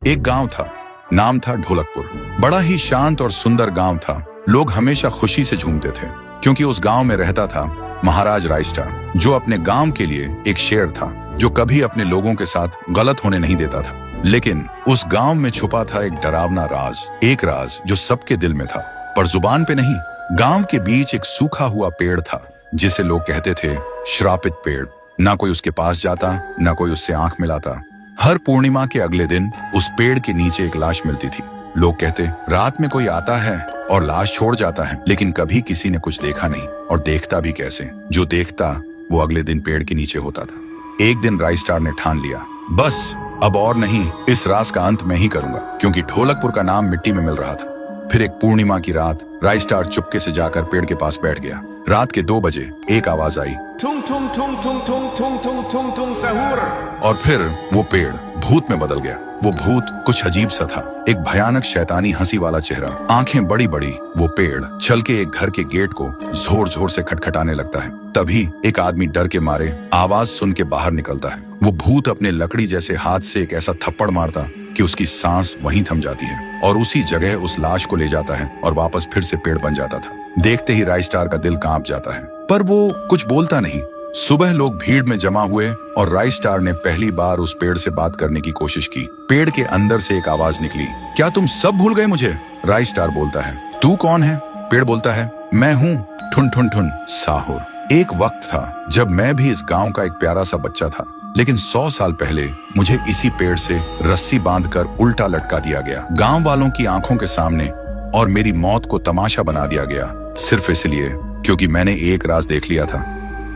एक गांव था, नाम था ढोलकपुर। बड़ा ही शांत और सुंदर गांव था। लोग हमेशा खुशी से झूमते थे क्योंकि उस गांव में रहता था महाराज रायस्टार, जो अपने गांव के लिए एक शेर था जो कभी अपने लोगों के साथ गलत होने नहीं देता था। लेकिन उस गांव में छुपा था एक डरावना राज, एक राज जो सबके दिल में था पर जुबान पे नहीं। गांव के बीच एक सूखा हुआ पेड़ था जिसे लोग कहते थे श्रापित पेड़। ना कोई उसके पास जाता, ना कोई उससे आंख मिलाता। हर पूर्णिमा के अगले दिन उस पेड़ के नीचे एक लाश मिलती थी। लोग कहते रात में कोई आता है और लाश छोड़ जाता है, लेकिन कभी किसी ने कुछ देखा नहीं और देखता भी कैसे। जो देखता वो अगले दिन पेड़ के नीचे होता था। एक दिन रायस्टार ने ठान लिया, बस अब और नहीं, इस राज का अंत मैं ही करूंगा, क्योंकि ढोलकपुर का नाम मिट्टी में मिल रहा था। फिर एक पूर्णिमा की रात रायस्टार चुपके से जाकर पेड़ के पास बैठ गया। रात के 2 बजे एक आवाज आई, Tung tung tung tung tung tung tung tung tung सहूर। और फिर वो पेड़ भूत में बदल गया। वो भूत कुछ अजीब सा था, एक भयानक शैतानी हंसी वाला चेहरा, आंखें बड़ी बड़ी। वो पेड़ चल के एक घर के गेट को जोर जोर से खटखटाने लगता है। तभी एक आदमी डर के मारे आवाज सुन के बाहर निकलता है। वो भूत अपने लकड़ी जैसे हाथ से एक ऐसा थप्पड़ मारता कि उसकी सांस वहीं थम जाती है और उसी जगह उस लाश को ले जाता है और वापस फिर से पेड़ बन जाता था। देखते ही रायस्टार का दिल कांप जाता है, पर वो कुछ बोलता नहीं। सुबह लोग भीड़ में जमा हुए और रायस्टार ने पहली बार उस पेड़ से बात करने की कोशिश की। पेड़ के अंदर से एक आवाज निकली, क्या तुम सब भूल गए मुझे? रायस्टार बोलता है, तू कौन है? पेड़ बोलता है, मैं हूँ ठुन ठुन ठुन साहुर। एक वक्त था जब मैं भी इस गांव का एक प्यारा सा बच्चा था, लेकिन 100 साल पहले मुझे इसी पेड़ से रस्सी बांधकर उल्टा लटका दिया गया, गांव वालों की आंखों के सामने, और मेरी मौत को तमाशा बना दिया गया, सिर्फ इसलिए क्योंकि मैंने एक राज देख लिया था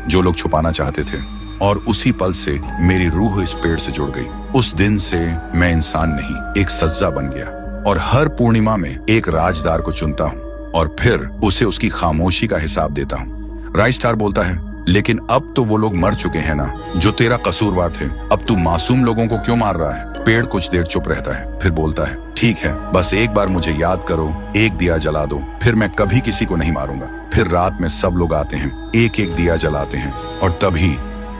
जो लोग छुपाना चाहते थे। और उसी पल से मेरी रूह इस पेड़ से जुड़ गई। उस दिन से मैं इंसान नहीं, एक सज्जा बन गया, और हर पूर्णिमा में एक राजदार को चुनता हूँ और फिर उसे उसकी खामोशी का हिसाब देता हूँ। रायस्टार बोलता है, लेकिन अब तो वो लोग मर चुके हैं ना जो तेरा कसूरवार थे। अब तू मासूम लोगों को क्यों मार रहा है? पेड़ कुछ देर चुप रहता है, फिर बोलता है, ठीक है, बस एक बार मुझे याद करो, एक दिया जला दो, फिर मैं कभी किसी को नहीं मारूंगा। फिर रात में सब लोग आते हैं, एक एक दिया जलाते हैं, और तभी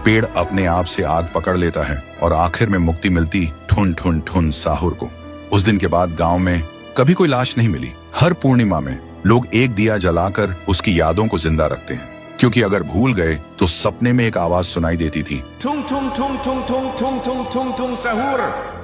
पेड़ अपने आप से आग पकड़ लेता है और आखिर में मुक्ति मिलती ठुन ठुन ठुन साहुर को। उस दिन के बाद गांव में कभी कोई लाश नहीं मिली। हर पूर्णिमा में लोग एक दिया जलाकर उसकी यादों को जिंदा रखते हैं, क्योंकि अगर भूल गए तो सपने में एक आवाज सुनाई देती थी, Tung tung tung tung tung tung tung tung tung सहूर।